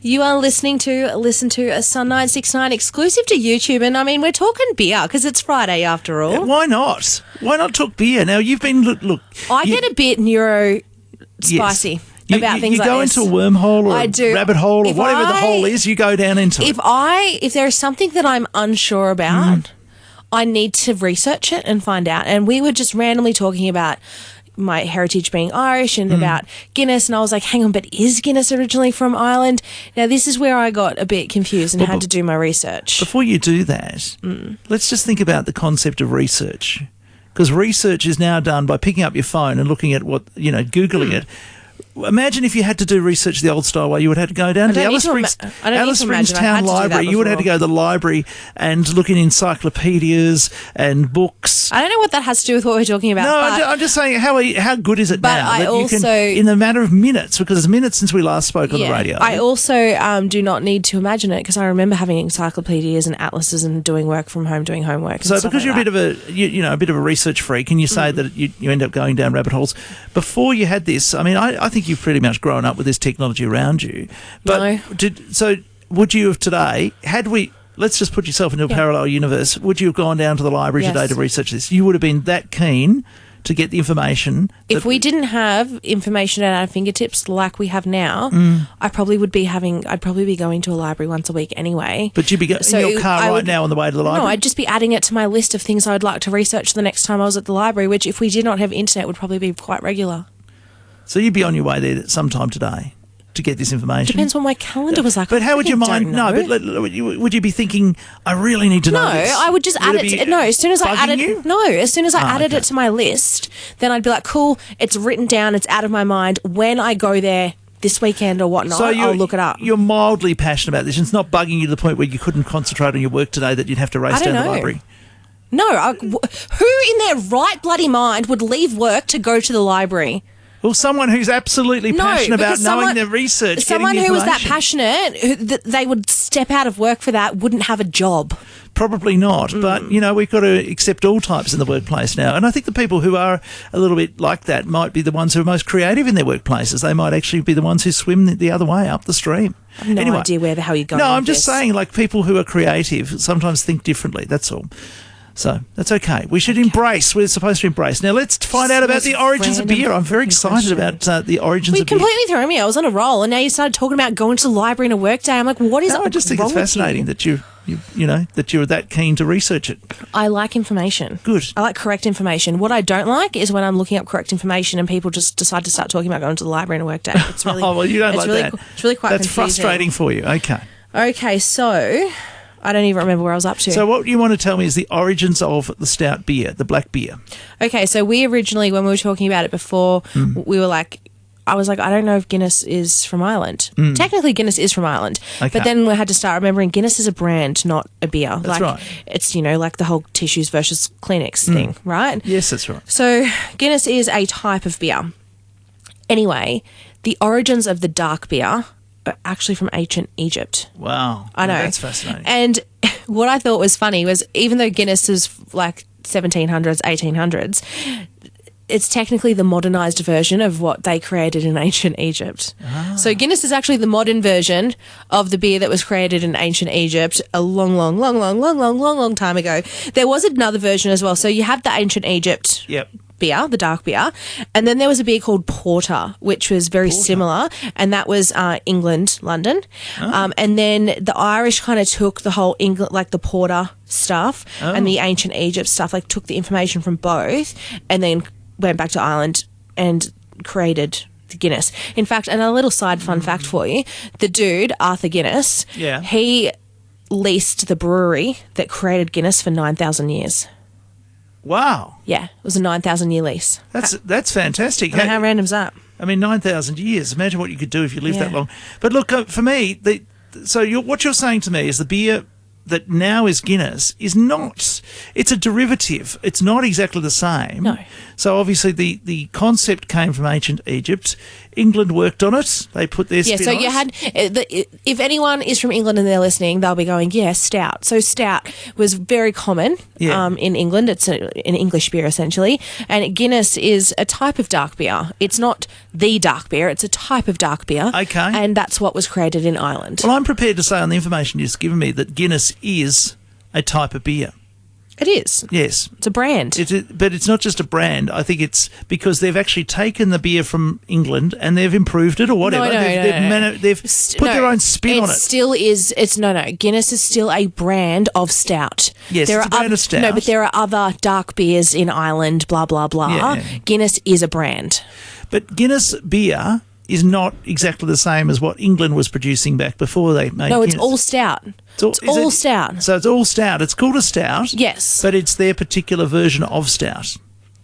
You are listening to Listen to a Sun 969 exclusive to YouTube. And, I mean, we're talking beer because it's Friday after all. Yeah, why not? Why not talk beer? Now, you've been... Look, I get a bit spicy. Yes. About things you like go this. into a wormhole or I do. rabbit hole or If whatever the hole is, you go down into it. If there is something that I'm unsure about, I need to research it and find out. And we were just randomly talking about my heritage being Irish and about Guinness, and I was like, hang on, but is Guinness originally from Ireland? Now, this is where I got a bit confused and had to do my research. Before you do that, let's just think about the concept of research, because research is now done by picking up your phone and looking at Googling it. Imagine if you had to do research the old style way. You would have to go down to the Alice Springs Town Library. You would have to go to the library and look in encyclopedias and books. I don't know what that has to do with what we're talking about. No, I'm just saying how good is it now that you can, in a matter of minutes, because it's minutes since we last spoke on the radio. I also do not need to imagine it because I remember having encyclopedias and atlases and doing work from home, doing homework. So because you're a bit of a bit of a research freak, and you say that you end up going down rabbit holes. Before you had this, I mean, I think you've pretty much grown up with this technology around you. But so would you have today, let's just put yourself into a parallel universe, would you have gone down to the library today to research this? You would have been that keen to get the information. If we didn't have information at our fingertips like we have now, I'd probably be going to a library once a week anyway. But you'd be in your car now on the way to the library? No, I'd just be adding it to my list of things I'd like to research the next time I was at the library, which if we did not have internet would probably be quite regular. So you'd be on your way there sometime today to get this information? Depends what my calendar was like. But how would your mind... No, but would you be thinking, I really need to know this? No, I would just add it... No, as soon as I added... You? No, as soon as I added it to my list, then I'd be like, cool, it's written down, it's out of my mind. When I go there this weekend or whatnot, I'll look it up. You're mildly passionate about this. It's not bugging you to the point where you couldn't concentrate on your work today that you'd have to race down the library? No, who in their right bloody mind would leave work to go to the library? Well, someone who's absolutely passionate about knowing their research, someone who was that passionate, they would step out of work for that, wouldn't have a job. Probably not, but, we've got to accept all types in the workplace now. And I think the people who are a little bit like that might be the ones who are most creative in their workplaces. They might actually be the ones who swim the other way, up the stream. I have no idea where the hell you're going with I'm just saying, like, people who are creative sometimes think differently, that's all. So that's okay. We should embrace. We're supposed to embrace. Now let's find out about the origins of beer. I'm very excited about the origins of beer. You completely threw me. I was on a roll, and now you started talking about going to the library in a work day. I'm like, what is it? I just think it's fascinating that you're that keen to research it. I like information. Good. I like correct information. What I don't like is when I'm looking up correct information and people just decide to start talking about going to the library in a work day. It's really, oh, well, you don't like that. It's really quite That's confusing. Frustrating for you. Okay. Okay, so... I don't even remember where I was up to. So what you want to tell me is the origins of the stout beer, the black beer. Okay, so we originally, when we were talking about it before, we were like, I was like, I don't know if Guinness is from Ireland. Technically, Guinness is from Ireland. Okay. But then we had to start remembering Guinness is a brand, not a beer. That's right. It's, like the whole tissues versus Kleenex thing, right? Yes, that's right. So Guinness is a type of beer. Anyway, the origins of the dark beer are actually from ancient Egypt. Wow. I know. That's fascinating. And what I thought was funny was even though Guinness is like 1700s, 1800s, it's technically the modernized version of what they created in ancient Egypt. Ah. So Guinness is actually the modern version of the beer that was created in ancient Egypt a long time ago. There was another version as well. So you have the ancient Egypt beer, the dark beer, and then there was a beer called Porter, which was very similar, and that was England, London. Oh. And then the Irish kind of took the whole England, like the Porter stuff and the ancient Egypt stuff, like took the information from both and then went back to Ireland and created the Guinness. In fact, and a little side fun fact for you, the dude, Arthur Guinness, he leased the brewery that created Guinness for 9,000 years. Wow. Yeah, it was a 9,000-year lease. That's fantastic. I mean, how random's that? I mean, 9,000 years. Imagine what you could do if you lived that long. But look, for me, what you're saying to me is the beer that now is Guinness is not, it's a derivative. It's not exactly the same. No. So obviously the concept came from ancient Egypt. England worked on it. They put their spin so on you it. had, if anyone is from England and they're listening, they'll be going, yeah, stout. So stout was very common in England. It's an English beer essentially. And Guinness is a type of dark beer. It's not the dark beer. It's a type of dark beer. Okay. And that's what was created in Ireland. Well, I'm prepared to say on the information you've given me that Guinness is a type of beer. It is. Yes. It's a brand. But it's not just a brand. I think it's because they've actually taken the beer from England and they've improved it or whatever. They've put their own spin on it. It still is. Guinness is still a brand of stout. Yes, it's a brand of stout. No, but there are other dark beers in Ireland, blah, blah, blah. Yeah. Guinness is a brand. But Guinness beer is not exactly the same as what England was producing back before they made No, Guinness. it's all stout. It's all stout. So it's all stout. It's called a stout. Yes. But it's their particular version of stout.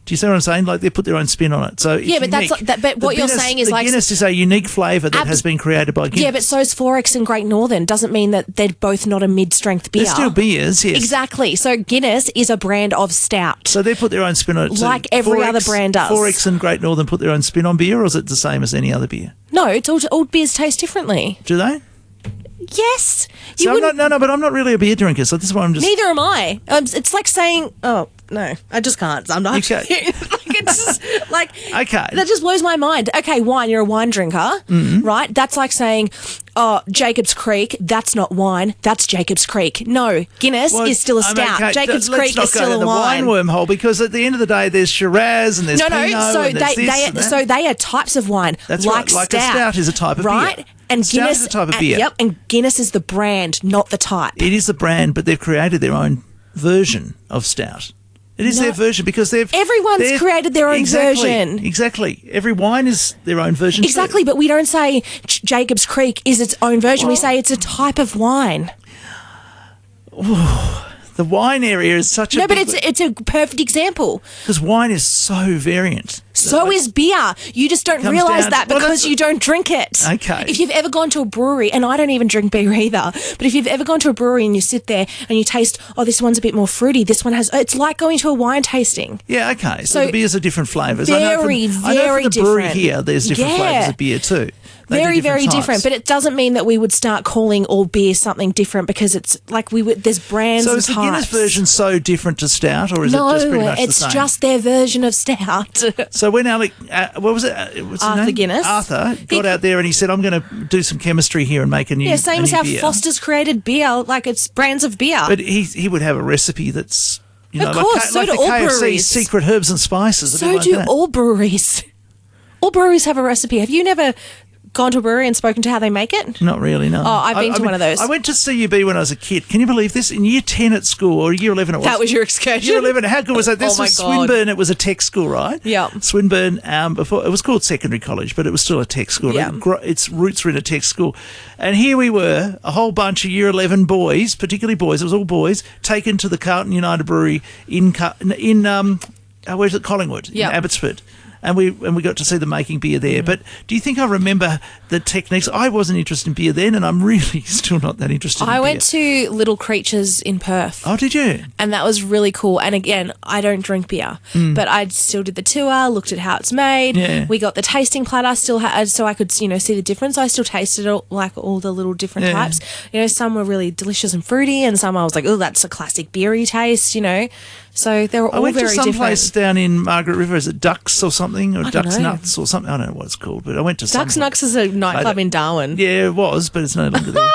Do you see what I'm saying? Like they put their own spin on it. So it's but unique. but what you're saying is like Guinness is a unique flavour that has been created by Guinness. Yeah, but so is Forex and Great Northern. Doesn't mean that they're both not a mid-strength beer. They're still beers, yes. Exactly. So Guinness is a brand of stout. So they put their own spin on it. Like every other brand does. Forex and Great Northern put their own spin on beer, or is it the same as any other beer? No, it's all beers taste differently. Do they? Yes. But I'm not really a beer drinker, so this is why I'm just... Neither am I. It's like saying, oh, no, I just can't. I'm not. Okay. It's just like, okay. That just blows my mind. Okay, wine, you're a wine drinker, right? That's like saying, oh, Jacob's Creek, that's not wine, that's Jacob's Creek. No, Guinness is still a stout. Okay, Jacob's Creek is still a the wine. wormhole, because at the end of the day, there's Shiraz and there's Pinot so and there's this and that. So they are types of wine. That's like right. Like stout, a stout is a type of right? beer. And Stout Guinness is a type of beer. Yep, and Guinness is the brand, not the type. It is the brand, but they've created their own version of stout. It is their version because everyone's created their own version. Exactly. Every wine is their own version. Exactly, but we don't say Jacob's Creek is its own version. We say it's a type of wine. The wine area is such a no, but it's a perfect example because wine is so variant. So is beer. You just don't realise that because you don't drink it. Okay. If you've ever gone to a brewery, and I don't even drink beer either, but if you've ever gone to a brewery and you sit there and you taste, oh, this one's a bit more fruity, this one has, it's like going to a wine tasting. Yeah, okay. So the beers are different flavours. Very, I know from the brewery here, there's different flavours of beer too. Very, very different. But it doesn't mean that we would start calling all beer something different because it's like there's brands and types. So is the Guinness version so different to stout, or is it just pretty much the same? No, it's just their version of stout. So when Alec, what was it? What's his name? Guinness. Arthur got out there and he said, I'm going to do some chemistry here and make a new beer. Yeah, same as how Foster's created beer, like it's brands of beer. But he would have a recipe that's, of course, so do all breweries. Secret herbs and spices. So do all breweries. All breweries have a recipe. Have you never gone to a brewery and spoken to how they make it? Not really, no. Oh, I've been to one of those. I went to CUB when I was a kid. Can you believe this? In year 10 at school, or year 11 it was. That was your excursion? Year 11. How good was that? This was Swinburne. It was a tech school, right? Yeah. Swinburne, before it was called secondary college, but it was still a tech school. Yeah. Its roots were in a tech school. And here we were, a whole bunch of year 11 boys, particularly boys, it was all boys, taken to the Carlton United Brewery in where's it? Collingwood, in Abbotsford. And we got to see them making beer there. But do you think I remember the techniques? I wasn't interested in beer then, and I'm really still not that interested in beer. I went to Little Creatures in Perth. Oh, did you? And that was really cool. And again, I don't drink beer, but I still did the tour, looked at how it's made. Yeah. We got the tasting platter, still had, so I could see the difference. I still tasted all the little different types. Some were really delicious and fruity, and some I was like, oh, that's a classic beery taste. So they were all very different. I went to some place down in Margaret River. Is it Ducks or something? Or Ducks know. Nuts or something? I don't know what it's called, but I went to Ducks Nuts is a nightclub in Darwin. Yeah, it was, but it's no longer there.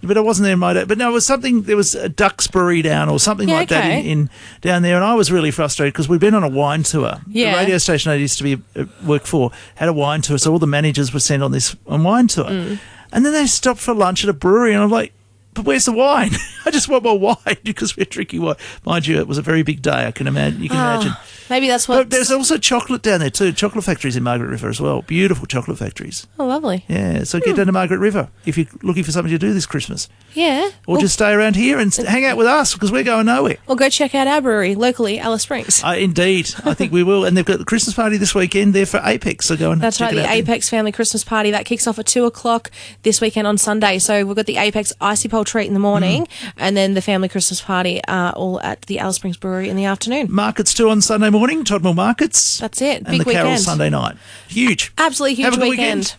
But I wasn't there in my day. But no, it was something, there was a Ducks Brewery down or something like that in down there, and I was really frustrated because we'd been on a wine tour. Yeah. The radio station I used to be work for had a wine tour, so all the managers were sent on this wine tour. And then they stopped for lunch at a brewery, and I'm like, but where's the wine? I just want more wine because we're drinking wine. Mind you, it was a very big day. I can imagine. You can imagine. Maybe that's what. But there's also chocolate down there too. Chocolate factories in Margaret River as well. Beautiful chocolate factories. Oh, lovely. Yeah. So get down to Margaret River if you're looking for something to do this Christmas. Yeah. Or just stay around here and hang out with us because we're going nowhere. Or go check out our brewery locally, Alice Springs. Indeed. I think we will. And they've got the Christmas party this weekend there for Apex. So go and That's right. The Apex Family Christmas Party that kicks off at 2:00 this weekend on Sunday. So we've got the Apex Icy Pole treat in the morning, and then the family Christmas party all at the Alice Springs Brewery in the afternoon. Markets too on Sunday morning, Todmore Markets. That's it. And Big the Carol weekend. Sunday night. Huge. Absolutely huge Have a good weekend. weekend.